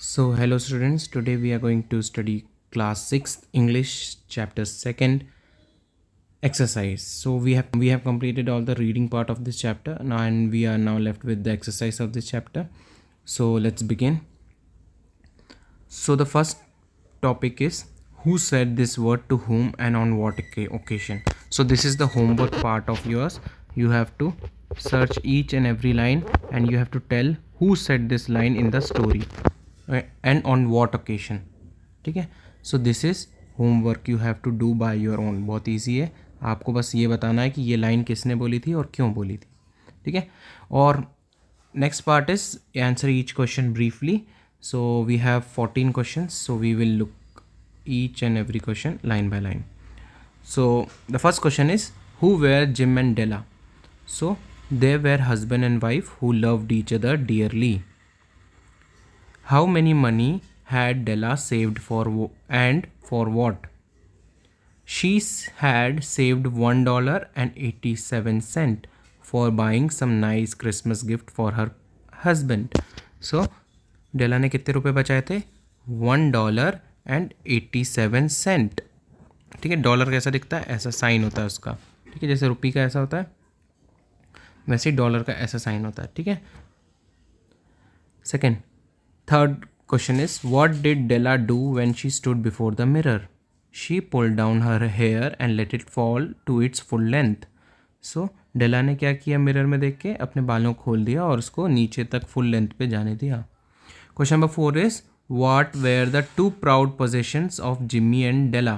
So hello students, today we are going to study class 6th English chapter 2nd exercise. So we have completed all the reading part of this chapter now, and we are now left with the exercise of this chapter. So let's begin. So the first topic is who said this word to whom and on what occasion. So this is the homework part of yours. You have to search each and every line and you have to tell who said this line in the story and on what occasion. ठीक है. So this is homework you have to do by your own. बहुत easy है. आपको बस ये बताना है कि ये लाइन किसने बोली थी और क्यों बोली थी. ठीक है. और next part is answer each question briefly. So we have 14 questions. So we will look each and every question line by line. So the first question is, who were Jim and Della? So they were husband and wife who loved each other dearly. How many money had Della saved and for what? She had saved $1.87 for buying some nice Christmas gift for her husband. So Della ने कितने रुपए बचाए थे? $1.87. ठीक है. Dollar कैसा दिखता है? ऐसा साइन होता है उसका. ठीक है. जैसे रुपये का ऐसा होता है वैसे ही डॉलर का ऐसा साइन होता है. ठीक है. Third question is, what did Della do when she stood before the mirror? She pulled down her hair and let it fall to its full length. So Della ने क्या किया? मिरर में देख के अपने बालों को खोल दिया और उसको नीचे तक फुल लेंथ पे जाने दिया. Question number 4 is, what were the two proud possessions of Jimmy and Della?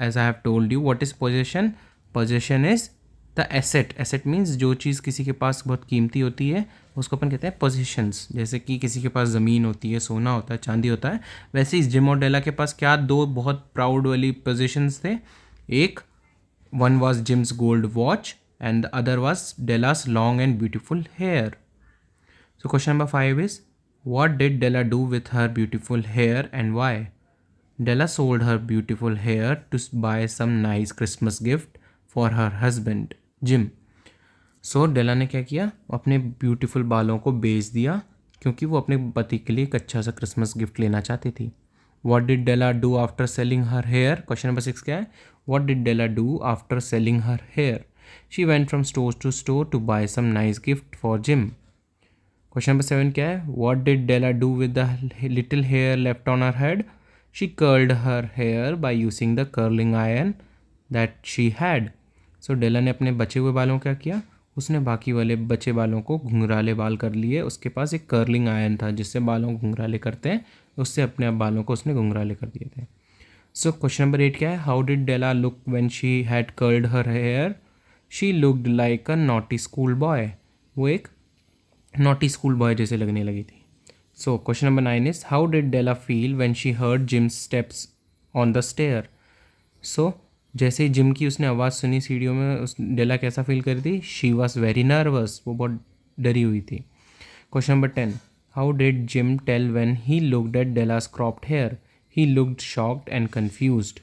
As I have told you, what is possession? Possession is the asset. Asset means जो चीज़ किसी के पास बहुत कीमती होती है उसको अपन कहते हैं पोजीशंस. जैसे कि किसी के पास ज़मीन होती है, सोना होता है, चांदी होता है, वैसे ही जिम और डेला के पास क्या दो बहुत प्राउड वाली पोजीशंस थे. एक one was Jim's gold watch and the other was Della's long and beautiful hair. So question number 5 is, what did Della do with her beautiful hair and why? Della sold her beautiful hair to buy some nice Christmas gift for her husband, Jim. So Della ने क्या किया? अपने beautiful बालों को बेच दिया क्योंकि वो अपने पति के लिए एक अच्छा सा क्रिसमस गिफ्ट लेना चाहती थी. What did Della do after selling her hair? Question number 6 क्या है? What did Della do after selling her hair? She went from store to store to buy some nice gift for Jim. Question number 7 क्या है? What did Della do with the little hair left on her head? She curled her hair by using the curling iron that she had. So Della ने अपने बचे हुए बालों क्या किया? उसने बाकी वाले बचे बालों को घुंघराले बाल कर लिए. उसके पास एक कर्लिंग आयरन था जिससे बालों को घुंघराले करते हैं. उससे अपने बालों को उसने घुंघराले कर दिए थे. सो क्वेश्चन नंबर 8 क्या है? How did Della look when she had curled her hair? She looked like a naughty school boy. वो एक नॉटी स्कूल बॉय जैसे लगने लगी थी. So question number 9 is, how did Della feel when she heard Jim's steps on the stair? So जैसे ही gym की उसने आवाज़ सुनी सीढ़ियों में, उस डेला कैसा फील कर रही थी? She was very nervous. वो बहुत डरी हुई थी. Question number 10, how did Jim tell when he looked at Della's cropped hair? He looked shocked and confused.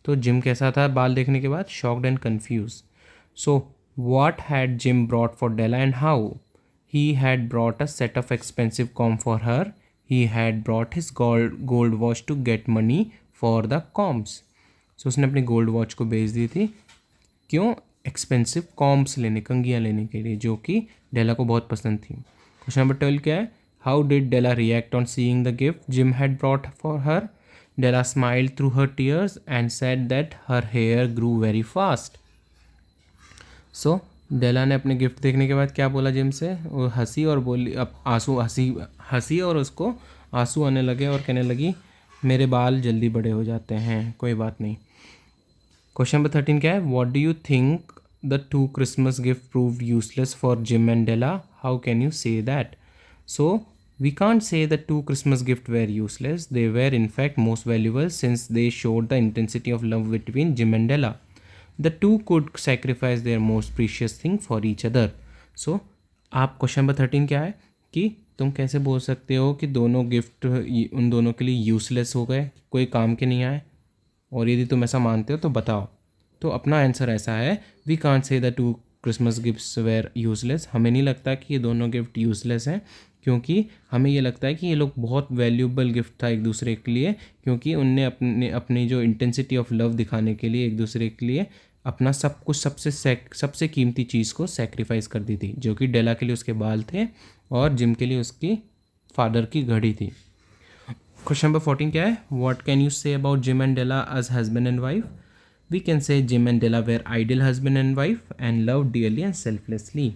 तो जिम कैसा था बाल देखने के बाद? Shocked and confuse. So what had Jim brought for Della and how? He had brought a set of expensive comb for her. He had brought his gold watch to get money for the combs. So उसने अपनी gold watch को बेच दी थी. क्यों? Expensive Coombs लेने, कंघियाँ लेने के लिए, जो कि डेला को बहुत पसंद थी. क्वेश्चन नंबर 12 क्या है? How did Della react on seeing the gift Jim had brought for her? Della smiled through her tears and said that her hair grew very fast. So Della ने अपने गिफ्ट देखने के बाद क्या बोला gym से? वो हंसी और बोली, अब हंसी और उसको आंसू आने लगे और कहने लगी, मेरे बाल जल्दी बड़े हो जाते हैं, कोई बात नहीं. क्वेश्चन नंबर 13 क्या है? What do you think the two Christmas gift prove useless for Jim and Della? How can you say that? So we can't say the two Christmas gift were useless. They were in fact most valuable since they showed the intensity of love between Jim and Della. The two could sacrifice their most precious thing for each other. So आप question number 13 क्या है कि तुम कैसे बोल सकते हो कि दोनों गिफ्ट उन दोनों के लिए यूजलेस हो गए, कोई काम के नहीं आए? और यदि तुम ऐसा मानते हो तो बताओ. तो अपना आंसर ऐसा है, we can't say the two Christmas gifts were useless. हमें नहीं लगता कि ये दोनों गिफ्ट यूज़लेस हैं, क्योंकि हमें ये लगता है कि ये लोग बहुत वैल्यूएबल गिफ्ट था एक दूसरे के लिए, क्योंकि उनने अपनी जो इंटेंसिटी ऑफ लव दिखाने के लिए एक दूसरे के लिए अपना सब कुछ सबसे कीमती चीज़ को सेक्रीफाइस कर दी थी, जो कि डेला के लिए उसके बाल थे और जिम के लिए उसकी फादर की घड़ी थी। क्वेश्चन नंबर 14 क्या है? What can you say about Jim and Della as husband and wife? We can say Jim and Della were ideal husband and wife and love dearly and selflessly.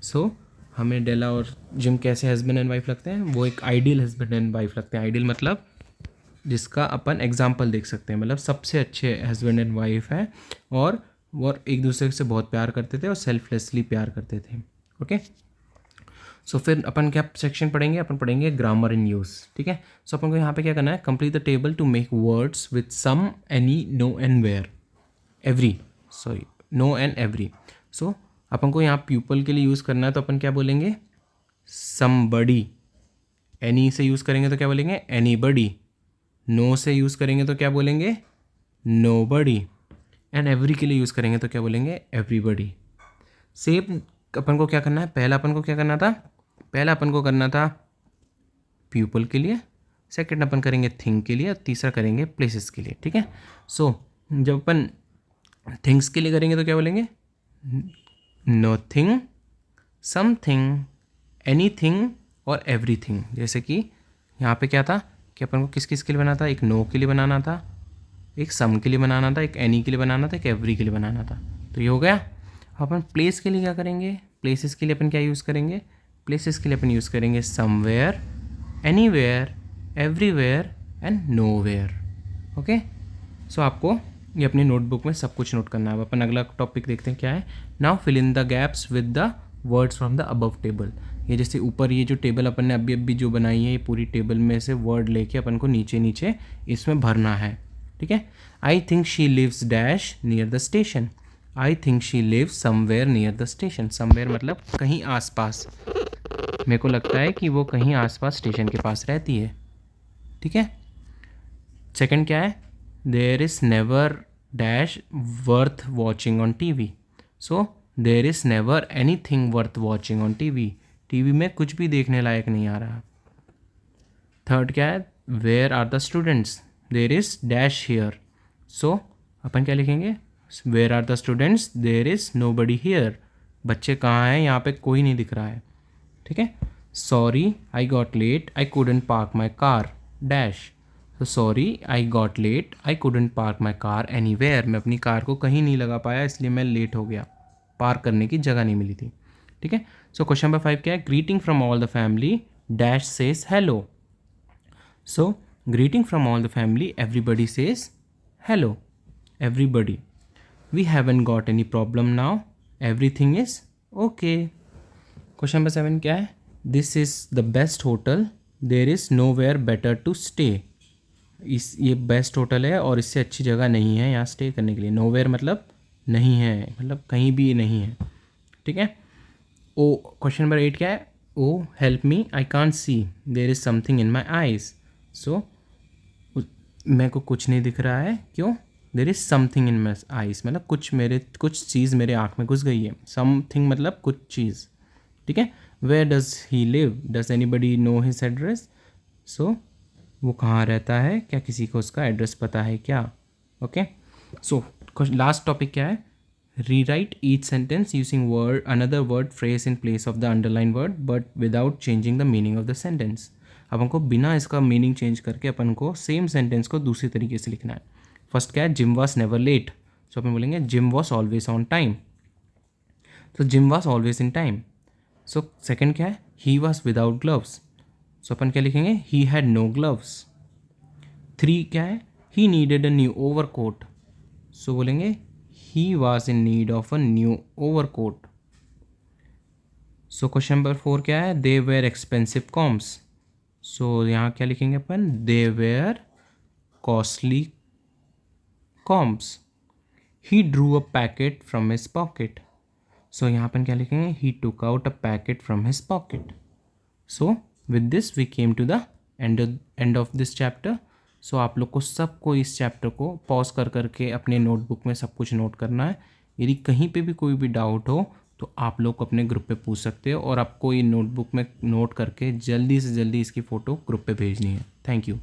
So हमें Della और gym कैसे husband and wife लगते हैं? वो एक ideal husband and wife लगते हैं। Ideal मतलब जिसका अपन एग्जाम्पल देख सकते हैं, मतलब सबसे अच्छे हस्बैंड एंड वाइफ हैं और वो एक दूसरे से बहुत प्यार करते थे और सेल्फलेसली प्यार करते थे। ओके, सो फिर अपन क्या सेक्शन पढ़ेंगे? अपन पढ़ेंगे ग्रामर इन यूज़। ठीक है, सो अपन को यहाँ पे क्या करना है? Complete the table to make words with some, any, no and where, every, sorry, no and every. So अपन को यहाँ प्यूपल के लिए यूज़ करना है, तो अपन क्या बोलेंगे? समबडी। एनी से यूज़ करेंगे तो क्या बोलेंगे? एनीबडी। नो से यूज़ करेंगे तो क्या बोलेंगे? नोबडी। एंड एवरी के लिए यूज़ करेंगे तो क्या बोलेंगे? एवरीबडी। सेम अपन को क्या करना है? पहला अपन को क्या करना था? पहला अपन को करना था पीपल के लिए, सेकंड अपन करेंगे थिंग के लिए, और तीसरा करेंगे प्लेसेस के लिए। ठीक है, सो जब अपन थिंग्स के लिए करेंगे तो क्या बोलेंगे? नोथिंग, समथिंग, एनीथिंग और एवरीथिंग। जैसे कि यहाँ पे क्या था कि अपन को किस किस के लिए बनाना था? एक नो के लिए बनाना था, एक सम के लिए बनाना था, एक एनी के लिए बनाना था, एक एवरी के लिए बनाना था। तो ये हो गया। अपन प्लेस के लिए क्या करेंगे? प्लेसेस के लिए अपन क्या यूज़ करेंगे? प्लेसेस के लिए अपन यूज़ करेंगे somewhere, anywhere, everywhere and nowhere. Okay, so आपको ये अपनी नोटबुक में सब कुछ नोट करना है। अब अपन अगला टॉपिक देखते हैं क्या है। Now fill in the gaps with the words from the above table. ये जैसे ऊपर ये जो टेबल अपन ने अभी जो बनाई है, ये पूरी टेबल में से वर्ड लेके अपन को नीचे नीचे इसमें भरना है। ठीक है, I think she lives dash near the station. I think she lives somewhere near the station. Somewhere मतलब कहीं आसपास, मेरे को लगता है कि वो कहीं आसपास स्टेशन के पास रहती है। ठीक है, सेकंड क्या है? There is never dash worth watching on TV. So there is never anything worth watching on TV. TV में कुछ भी देखने लायक नहीं आ रहा। थर्ड क्या है? Where are the students? There is dash here. So अपन क्या लिखेंगे? Where are the students? There is nobody here. बच्चे कहाँ हैं? यहाँ पे कोई नहीं दिख रहा है। ठीक है, sorry I got late, I couldn't park my car dash. तो sorry I got late, I couldn't park my car anywhere. मैं अपनी कार को कहीं नहीं लगा पाया, इसलिए मैं लेट हो गया, पार्क करने की जगह नहीं मिली थी। ठीक है, सो क्वेश्चन नंबर 5 क्या है? Greeting from all the family dash says hello. So greeting from all the family, everybody says hello, everybody. We haven't got any problem now, everything is okay. Question number 7 क्या है? This is the best hotel, there is nowhere better to stay. ये best hotel है और इससे अच्छी जगह नहीं है यहाँ स्टे करने के लिए। नो वेयर मतलब नहीं है, मतलब कहीं भी नहीं है। ठीक है, ओ क्वेश्चन नंबर 8 क्या है? Oh help me, I can't see, there is something in my eyes. So मेरे को कुछ नहीं दिख रहा है, क्यों? There is something in my eyes मतलब कुछ चीज़ मेरे आँख में घुस गई है। समथिंग मतलब कुछ चीज़। ठीक है, where does he live? Does anybody know his address? So वो कहाँ रहता है? क्या किसी को उसका एड्रेस पता है क्या? ओके, सो लास्ट टॉपिक क्या है? Rewrite each sentence using word another word phrase in place of the underline word but without changing the meaning of the sentence. अब हमको बिना इसका मीनिंग चेंज करके अपन को सेम सेंटेंस को दूसरी तरीके से लिखना है। फर्स्ट क्या है? Jim was never late. So अपन बोलेंगे Jim was always on time. तो Jim was always in time. So second क्या है? He was without gloves. So अपन क्या लिखेंगे? He had no gloves. 3 क्या है? He needed a new overcoat. So बोलेंगे he was in need of a new overcoat. So question number 4 क्या है? They were expensive combs. So यहाँ क्या लिखेंगे अपन? They were costly combs. He drew a packet from his pocket. So यहाँ अपन क्या लिखेंगे? He took out a packet from his pocket. So with this we came to the end of this chapter. So आप लोग को सबको इस chapter को पॉज कर करके अपने नोटबुक में सब कुछ नोट करना है। यदि कहीं पे भी कोई भी डाउट हो तो आप लोग अपने ग्रुप पे पूछ सकते हो और आपको ये नोटबुक में नोट करके जल्दी से जल्दी इसकी फ़ोटो ग्रुप पे भेजनी है। Thank you.